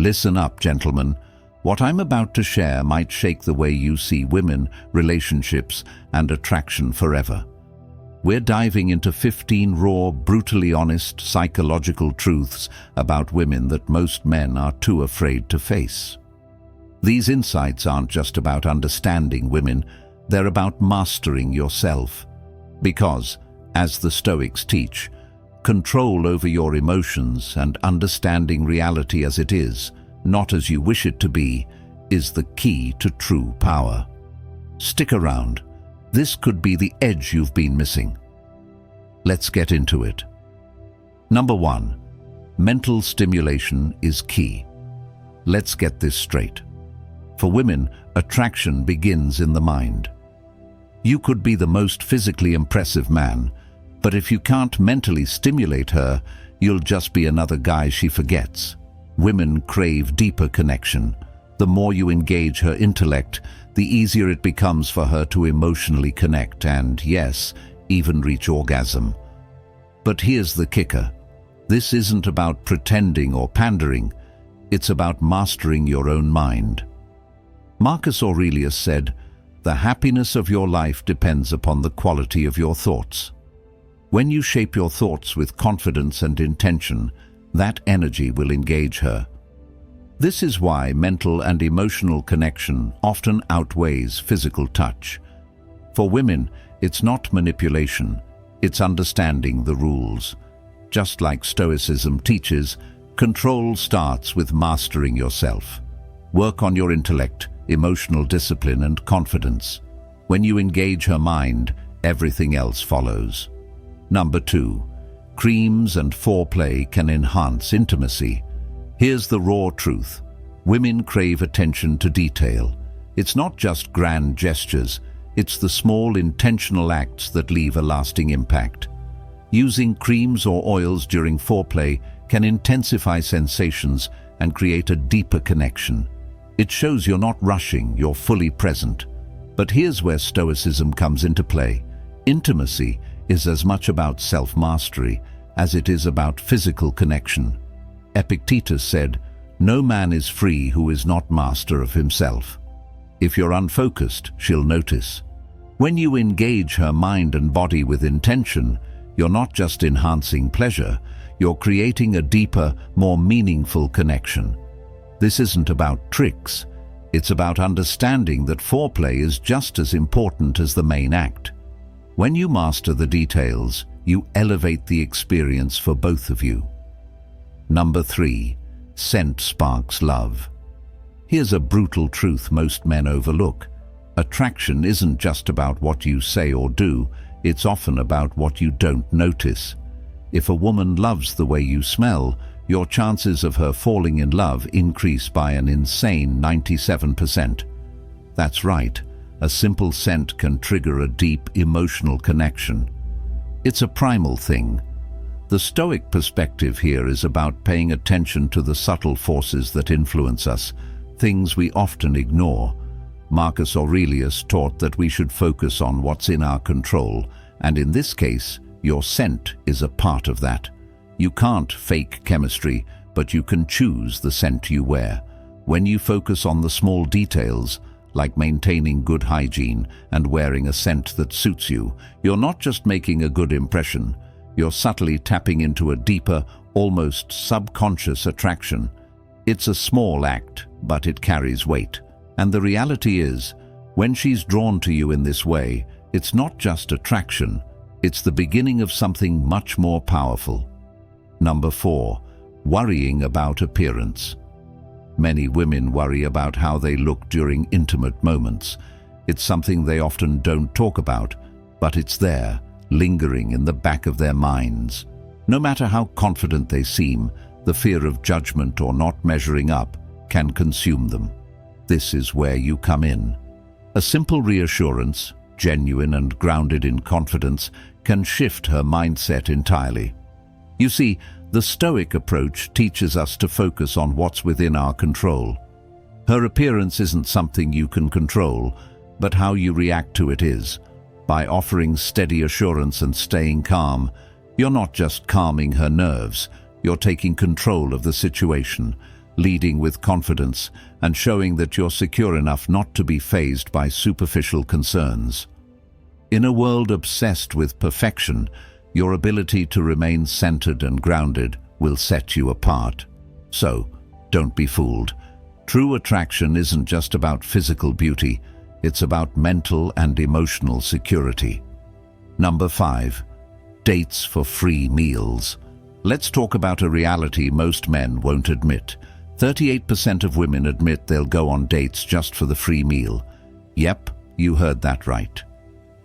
Listen up, gentlemen. What I'm about to share might shake the way you see women, relationships, and attraction forever. We're diving into 15 raw, brutally honest, psychological truths about women that most men are too afraid to face. These insights aren't just about understanding women, they're about mastering yourself. Because, as the Stoics teach, control over your emotions and understanding reality as it is, not as you wish it to be, is the key to true power. Stick around. This could be the edge you've been missing. Let's get into it. Number 1. Mental stimulation is key. Let's get this straight. For women, attraction begins in the mind. You could be the most physically impressive man, but if you can't mentally stimulate her, you'll just be another guy she forgets. Women crave deeper connection. The more you engage her intellect, the easier it becomes for her to emotionally connect and, yes, even reach orgasm. But here's the kicker. This isn't about pretending or pandering. It's about mastering your own mind. Marcus Aurelius said, "The happiness of your life depends upon the quality of your thoughts." When you shape your thoughts with confidence and intention, that energy will engage her. This is why mental and emotional connection often outweighs physical touch. For women, it's not manipulation, it's understanding the rules. Just like Stoicism teaches, control starts with mastering yourself. Work on your intellect, emotional discipline, and confidence. When you engage her mind, everything else follows. Number 2. Creams and foreplay can enhance intimacy. Here's the raw truth. Women crave attention to detail. It's not just grand gestures, it's the small intentional acts that leave a lasting impact. Using creams or oils during foreplay can intensify sensations and create a deeper connection. It shows you're not rushing, you're fully present. But here's where Stoicism comes into play. Intimacy is as much about self-mastery as it is about physical connection. Epictetus said, "No man is free who is not master of himself." If you're unfocused, she'll notice. When you engage her mind and body with intention, you're not just enhancing pleasure, you're creating a deeper, more meaningful connection. This isn't about tricks. It's about understanding that foreplay is just as important as the main act. When you master the details, you elevate the experience for both of you. Number 3. Scent sparks love. Here's a brutal truth most men overlook. Attraction isn't just about what you say or do, it's often about what you don't notice. If a woman loves the way you smell, your chances of her falling in love increase by an insane 97%. That's right, a simple scent can trigger a deep emotional connection. It's a primal thing. The Stoic perspective here is about paying attention to the subtle forces that influence us, things we often ignore. Marcus Aurelius taught that we should focus on what's in our control, and in this case, your scent is a part of that. You can't fake chemistry, but you can choose the scent you wear. When you focus on the small details, like maintaining good hygiene and wearing a scent that suits you, you're not just making a good impression, you're subtly tapping into a deeper, almost subconscious attraction. It's a small act, but it carries weight. And the reality is, when she's drawn to you in this way, it's not just attraction, it's the beginning of something much more powerful. Number 4. Worrying about appearance. Many women worry about how they look during intimate moments. It's something they often don't talk about, but it's there, lingering in the back of their minds. No matter how confident they seem, the fear of judgment or not measuring up can consume them. This is where you come in. A simple reassurance, genuine and grounded in confidence, can shift her mindset entirely. You see, the Stoic approach teaches us to focus on what's within our control. Her appearance isn't something you can control, but how you react to it is. By offering steady assurance and staying calm, you're not just calming her nerves, you're taking control of the situation, leading with confidence, and showing that you're secure enough not to be fazed by superficial concerns. In a world obsessed with perfection, your ability to remain centered and grounded will set you apart. So, don't be fooled. True attraction isn't just about physical beauty, it's about mental and emotional security. Number 5. Dates for free meals. Let's talk about a reality most men won't admit. 38% of women admit they'll go on dates just for the free meal. Yep, you heard that right.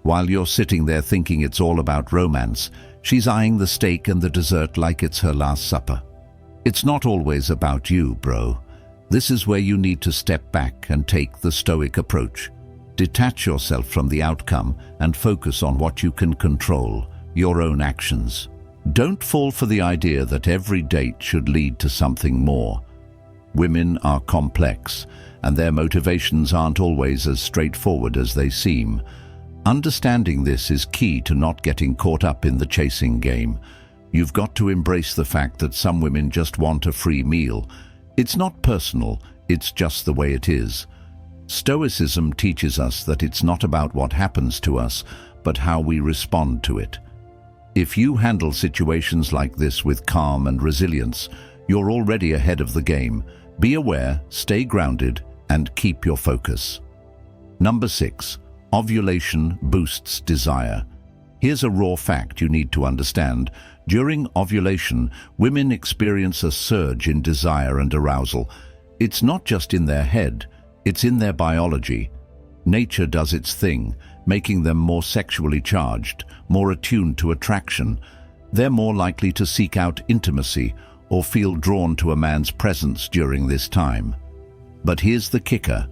While you're sitting there thinking it's all about romance, she's eyeing the steak and the dessert like it's her last supper. It's not always about you, bro. This is where you need to step back and take the stoic approach. Detach yourself from the outcome and focus on what you can control, your own actions. Don't fall for the idea that every date should lead to something more. Women are complex, and their motivations aren't always as straightforward as they seem. Understanding this is key to not getting caught up in the chasing game. You've got to embrace the fact that some women just want a free meal. It's not personal, it's just the way it is. Stoicism teaches us that it's not about what happens to us, but how we respond to it. If you handle situations like this with calm and resilience, you're already ahead of the game. Be aware, stay grounded, and keep your focus. Number 6. Ovulation boosts desire. Here's a raw fact you need to understand. During ovulation, women experience a surge in desire and arousal. It's not just in their head, it's in their biology. Nature does its thing, making them more sexually charged, more attuned to attraction. They're more likely to seek out intimacy or feel drawn to a man's presence during this time. But here's the kicker.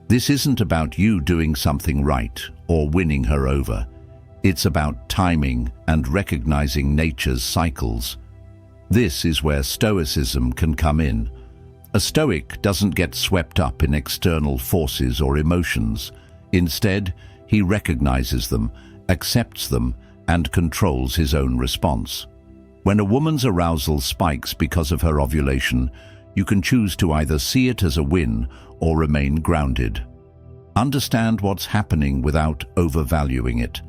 This isn't about you doing something right or winning her over. It's about timing and recognizing nature's cycles. This is where Stoicism can come in. A Stoic doesn't get swept up in external forces or emotions. Instead, he recognizes them, accepts them, and controls his own response. When a woman's arousal spikes because of her ovulation, you can choose to either see it as a win or remain grounded. Understand what's happening without overvaluing it.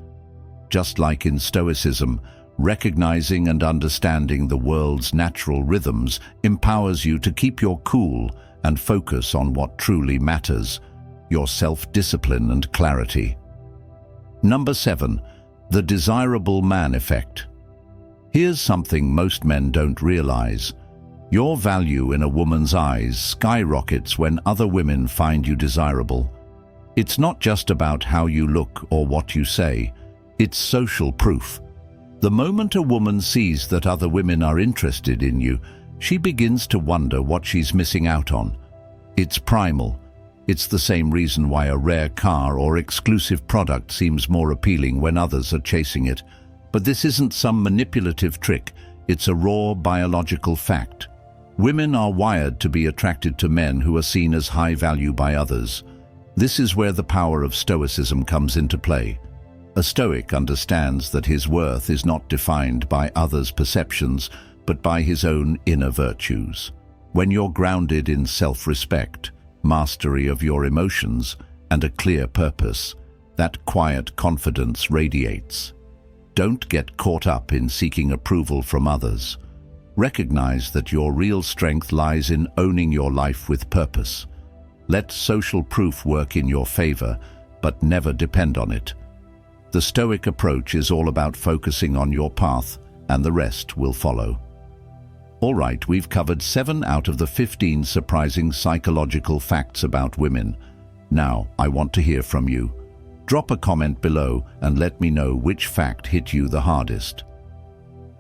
Just like in Stoicism, recognizing and understanding the world's natural rhythms empowers you to keep your cool and focus on what truly matters, your self-discipline and clarity. Number 7. The desirable man effect. Here's something most men don't realize. Your value in a woman's eyes skyrockets when other women find you desirable. It's not just about how you look or what you say. It's social proof. The moment a woman sees that other women are interested in you, she begins to wonder what she's missing out on. It's primal. It's the same reason why a rare car or exclusive product seems more appealing when others are chasing it. But this isn't some manipulative trick. It's a raw biological fact. Women are wired to be attracted to men who are seen as high value by others. This is where the power of Stoicism comes into play. A Stoic understands that his worth is not defined by others' perceptions, but by his own inner virtues. When you're grounded in self-respect, mastery of your emotions, and a clear purpose, that quiet confidence radiates. Don't get caught up in seeking approval from others. Recognize that your real strength lies in owning your life with purpose. Let social proof work in your favor, but never depend on it. The Stoic approach is all about focusing on your path, and the rest will follow. All right, we've covered 7 out of the 15 surprising psychological facts about women. Now, I want to hear from you. Drop a comment below and let me know which fact hit you the hardest.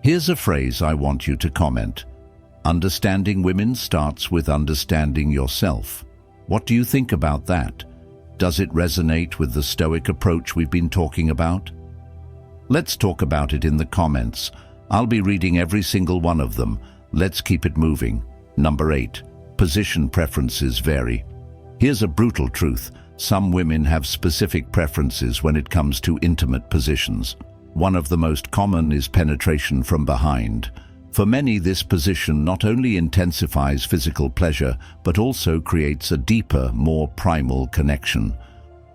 Here's a phrase I want you to comment. Understanding women starts with understanding yourself. What do you think about that? Does it resonate with the Stoic approach we've been talking about? Let's talk about it in the comments. I'll be reading every single one of them. Let's keep it moving. Number 8. Position preferences vary. Here's a brutal truth. Some women have specific preferences when it comes to intimate positions. One of the most common is penetration from behind. For many, this position not only intensifies physical pleasure, but also creates a deeper, more primal connection.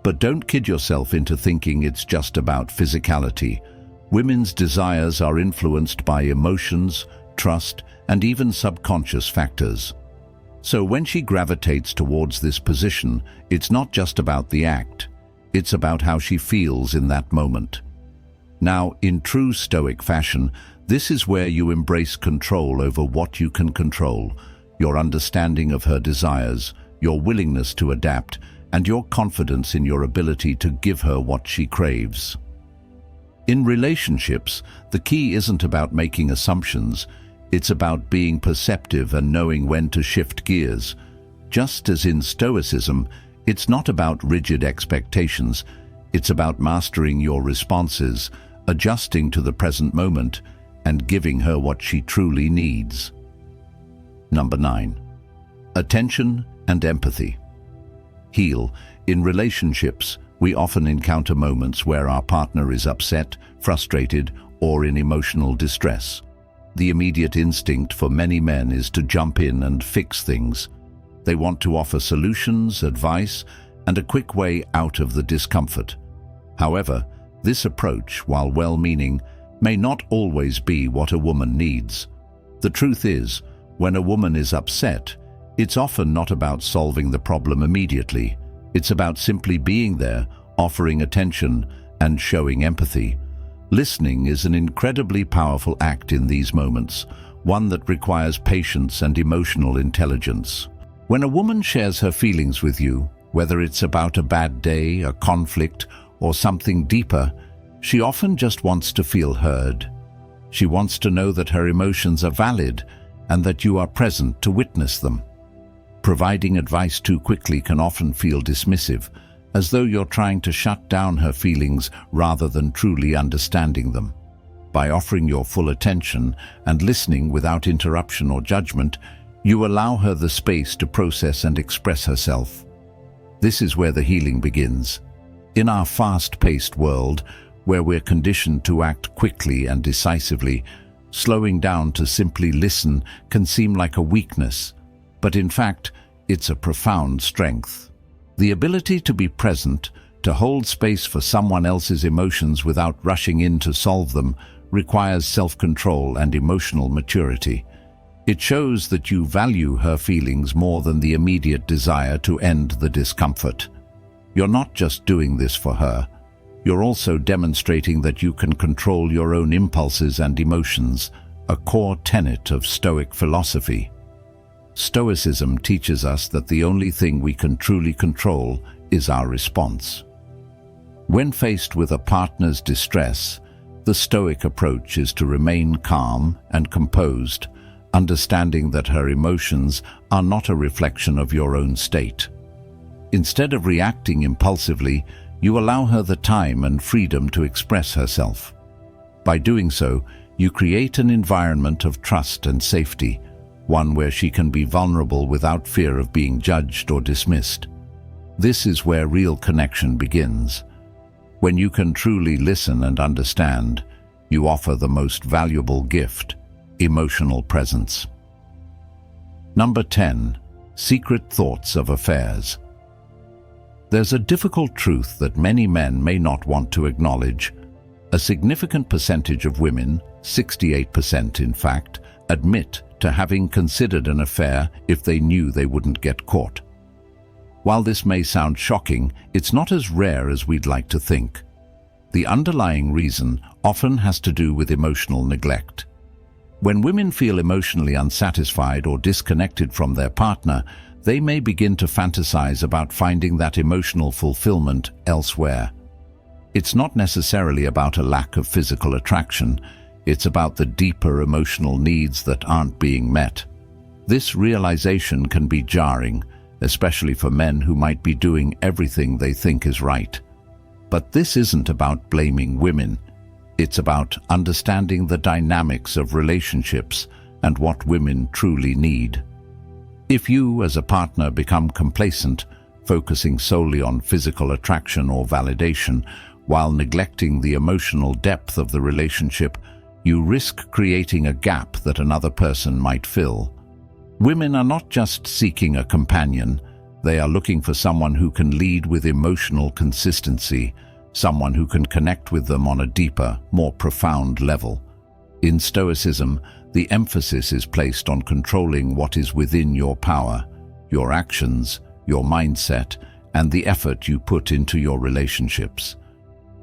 But don't kid yourself into thinking it's just about physicality. Women's desires are influenced by emotions, trust, and even subconscious factors. So when she gravitates towards this position, it's not just about the act, it's about how she feels in that moment. Now, in true Stoic fashion, this is where you embrace control over what you can control, your understanding of her desires, your willingness to adapt, and your confidence in your ability to give her what she craves. In relationships, the key isn't about making assumptions, it's about being perceptive and knowing when to shift gears. Just as in Stoicism, it's not about rigid expectations, it's about mastering your responses, adjusting to the present moment, and giving her what she truly needs. Number 9. Attention and empathy. Heal. In relationships, we often encounter moments where our partner is upset, frustrated, or in emotional distress. The immediate instinct for many men is to jump in and fix things. They want to offer solutions, advice, and a quick way out of the discomfort. However, this approach, while well-meaning, may not always be what a woman needs. The truth is, when a woman is upset, it's often not about solving the problem immediately. It's about simply being there, offering attention, and showing empathy. Listening is an incredibly powerful act in these moments, one that requires patience and emotional intelligence. When a woman shares her feelings with you, whether it's about a bad day, a conflict, or something deeper, she often just wants to feel heard. She wants to know that her emotions are valid and that you are present to witness them. Providing advice too quickly can often feel dismissive, as though you're trying to shut down her feelings rather than truly understanding them. By offering your full attention and listening without interruption or judgment, you allow her the space to process and express herself. This is where the healing begins. In our fast-paced world, where we're conditioned to act quickly and decisively, slowing down to simply listen can seem like a weakness, but in fact, it's a profound strength. The ability to be present, to hold space for someone else's emotions without rushing in to solve them, requires self-control and emotional maturity. It shows that you value her feelings more than the immediate desire to end the discomfort. You're not just doing this for her, you're also demonstrating that you can control your own impulses and emotions, a core tenet of Stoic philosophy. Stoicism teaches us that the only thing we can truly control is our response. When faced with a partner's distress, the Stoic approach is to remain calm and composed, understanding that her emotions are not a reflection of your own state. Instead of reacting impulsively, you allow her the time and freedom to express herself. By doing so, you create an environment of trust and safety, one where she can be vulnerable without fear of being judged or dismissed. This is where real connection begins. When you can truly listen and understand, you offer the most valuable gift, emotional presence. Number 10. Secret thoughts of affairs. There's a difficult truth that many men may not want to acknowledge. A significant percentage of women, 68% in fact, admit to having considered an affair if they knew they wouldn't get caught. While this may sound shocking, it's not as rare as we'd like to think. The underlying reason often has to do with emotional neglect. When women feel emotionally unsatisfied or disconnected from their partner, they may begin to fantasize about finding that emotional fulfillment elsewhere. It's not necessarily about a lack of physical attraction, it's about the deeper emotional needs that aren't being met. This realization can be jarring, especially for men who might be doing everything they think is right. But this isn't about blaming women. It's about understanding the dynamics of relationships and what women truly need. If you, as a partner, become complacent, focusing solely on physical attraction or validation, while neglecting the emotional depth of the relationship, you risk creating a gap that another person might fill. Women are not just seeking a companion, they are looking for someone who can lead with emotional consistency, someone who can connect with them on a deeper, more profound level. In Stoicism, the emphasis is placed on controlling what is within your power, your actions, your mindset, and the effort you put into your relationships.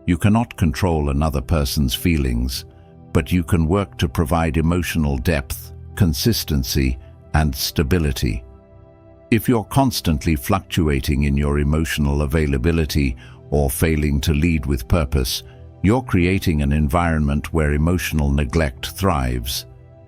You cannot control another person's feelings, but you can work to provide emotional depth, consistency, and stability. If you're constantly fluctuating in your emotional availability or failing to lead with purpose, you're creating an environment where emotional neglect thrives.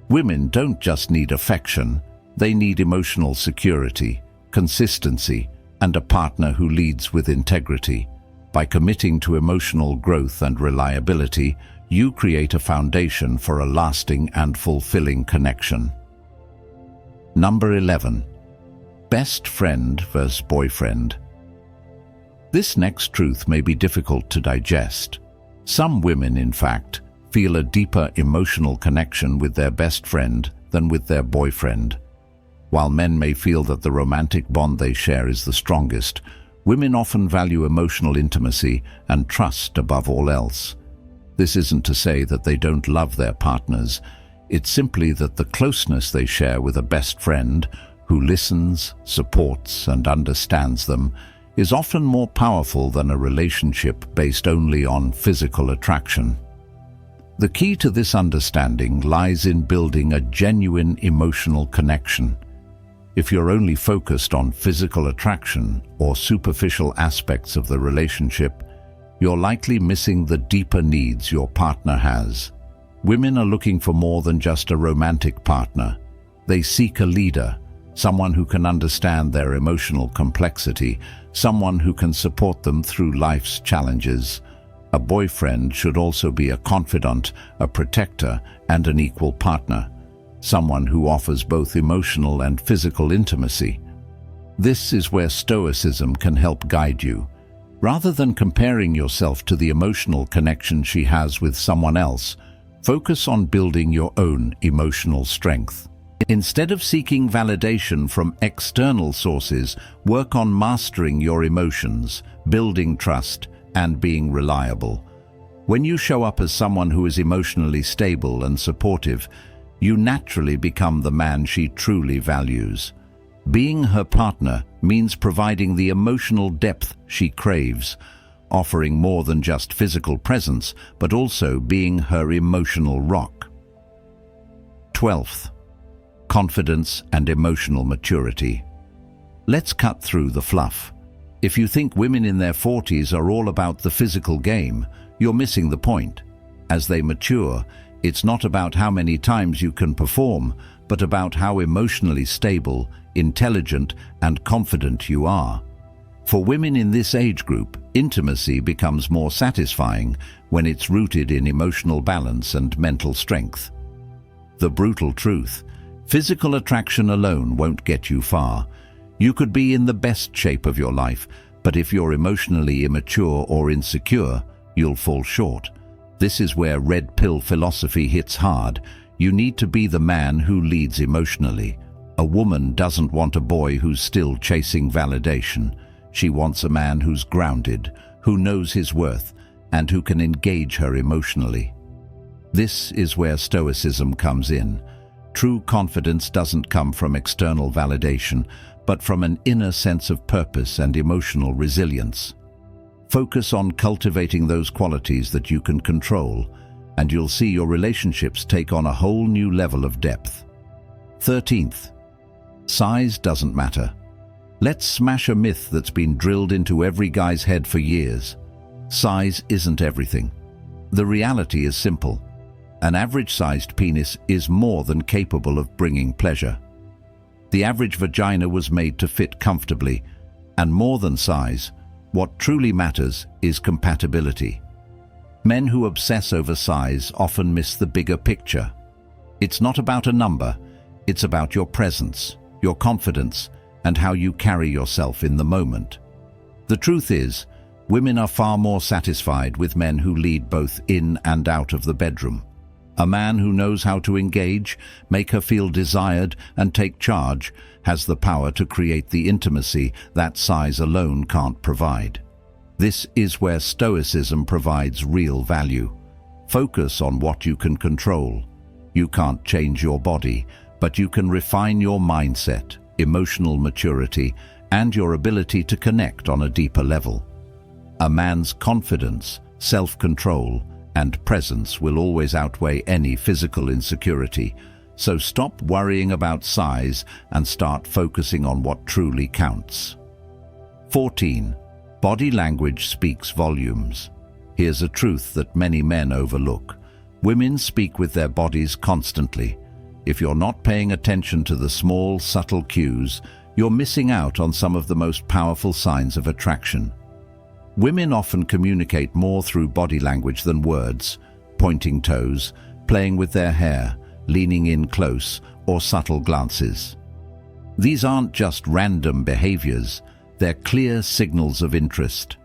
Women don't just need affection, they need emotional security, consistency, and a partner who leads with integrity. By committing to emotional growth and reliability, you create a foundation for a lasting and fulfilling connection. Number 11. Best friend versus boyfriend. This next truth may be difficult to digest. Some women, in fact, feel a deeper emotional connection with their best friend than with their boyfriend. While men may feel that the romantic bond they share is the strongest, women often value emotional intimacy and trust above all else. This isn't to say that they don't love their partners. It's simply that the closeness they share with a best friend, who listens, supports, and understands them, is often more powerful than a relationship based only on physical attraction. The key to this understanding lies in building a genuine emotional connection. If you're only focused on physical attraction or superficial aspects of the relationship, you're likely missing the deeper needs your partner has. Women are looking for more than just a romantic partner. They seek a leader, someone who can understand their emotional complexity, someone who can support them through life's challenges. A boyfriend should also be a confidant, a protector, and an equal partner, someone who offers both emotional and physical intimacy. This is where Stoicism can help guide you. Rather than comparing yourself to the emotional connection she has with someone else, focus on building your own emotional strength. Instead of seeking validation from external sources, work on mastering your emotions, building trust, and being reliable. When you show up as someone who is emotionally stable and supportive, you naturally become the man she truly values. Being her partner means providing the emotional depth she craves, offering more than just physical presence, but also being her emotional rock. 12th. Confidence and emotional maturity. Let's cut through the fluff. If you think women in their 40s are all about the physical game, you're missing the point. As they mature, it's not about how many times you can perform, but about how emotionally stable, intelligent, and confident you are. For women in this age group, intimacy becomes more satisfying when it's rooted in emotional balance and mental strength. The brutal truth: physical attraction alone won't get you far. You could be in the best shape of your life, but if you're emotionally immature or insecure, you'll fall short. This is where red pill philosophy hits hard. You need to be the man who leads emotionally. A woman doesn't want a boy who's still chasing validation. She wants a man who's grounded, who knows his worth, and who can engage her emotionally. This is where Stoicism comes in. True confidence doesn't come from external validation, but from an inner sense of purpose and emotional resilience. Focus on cultivating those qualities that you can control, and you'll see your relationships take on a whole new level of depth. 13th. Size doesn't matter. Let's smash a myth that's been drilled into every guy's head for years. Size isn't everything. The reality is simple. An average-sized penis is more than capable of bringing pleasure. The average vagina was made to fit comfortably, and more than size, what truly matters is compatibility. Men who obsess over size often miss the bigger picture. It's not about a number, it's about your presence, your confidence, and how you carry yourself in the moment. The truth is, women are far more satisfied with men who lead both in and out of the bedroom. A man who knows how to engage, make her feel desired, and take charge has the power to create the intimacy that size alone can't provide. This is where stoicism provides real value. Focus on what you can control. You can't change your body, but you can refine your mindset, emotional maturity, and your ability to connect on a deeper level. A man's confidence, self-control, and presence will always outweigh any physical insecurity, so stop worrying about size and start focusing on what truly counts. 14. Body language speaks volumes. Here's a truth that many men overlook. Women speak with their bodies constantly. If you're not paying attention to the small, subtle cues, you're missing out on some of the most powerful signs of attraction. Women often communicate more through body language than words, pointing toes, playing with their hair, leaning in close, or subtle glances. These aren't just random behaviors, they're clear signals of interest.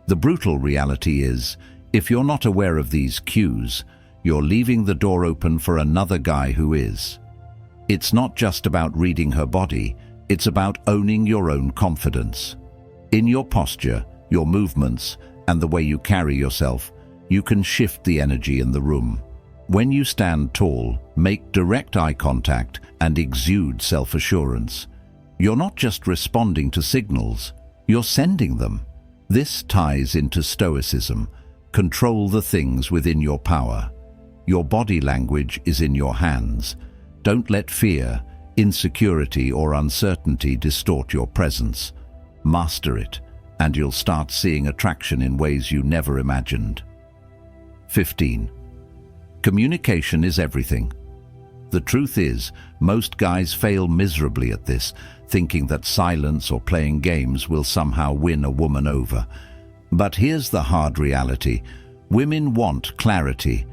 The brutal reality is, if you're not aware of these cues, you're leaving the door open for another guy who is. It's not just about reading her body, it's about owning your own confidence. In your posture, your movements, and the way you carry yourself, you can shift the energy in the room. When you stand tall, make direct eye contact, and exude self-assurance, you're not just responding to signals, you're sending them. This ties into stoicism. Control the things within your power. Your body language is in your hands. Don't let fear, insecurity, or uncertainty distort your presence. Master it, and you'll start seeing attraction in ways you never imagined. 15. Communication is everything. The truth is, most guys fail miserably at this, thinking that silence or playing games will somehow win a woman over. But here's the hard reality. Women want clarity.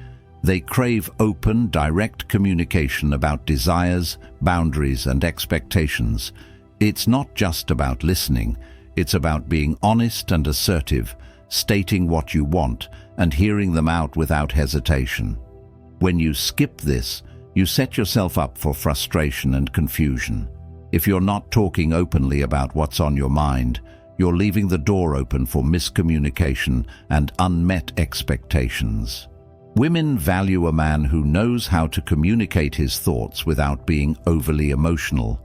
They crave open, direct communication about desires, boundaries, and expectations. It's not just about listening. It's about being honest and assertive, stating what you want, and hearing them out without hesitation. When you skip this, you set yourself up for frustration and confusion. If you're not talking openly about what's on your mind, you're leaving the door open for miscommunication and unmet expectations. Women value a man who knows how to communicate his thoughts without being overly emotional.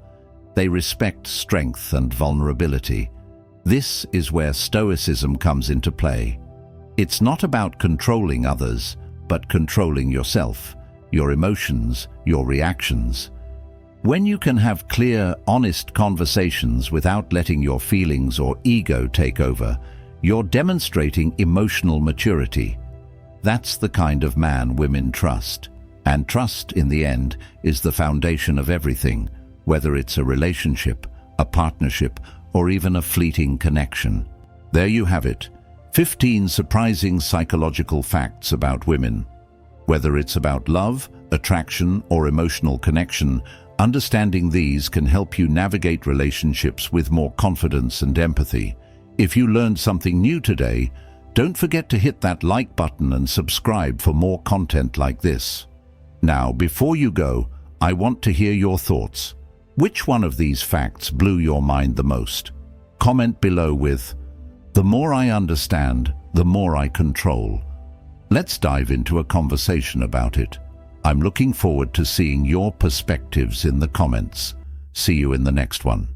They respect strength and vulnerability. This is where stoicism comes into play. It's not about controlling others, but controlling yourself, your emotions, your reactions. When you can have clear, honest conversations without letting your feelings or ego take over, you're demonstrating emotional maturity. That's the kind of man women trust. And trust, in the end, is the foundation of everything, whether it's a relationship, a partnership, or even a fleeting connection. There you have it, 15 surprising psychological facts about women. Whether it's about love, attraction, or emotional connection, understanding these can help you navigate relationships with more confidence and empathy. If you learned something new today, don't forget to hit that like button and subscribe for more content like this. Now, before you go, I want to hear your thoughts. Which one of these facts blew your mind the most? Comment below with, "The more I understand, the more I control." Let's dive into a conversation about it. I'm looking forward to seeing your perspectives in the comments. See you in the next one.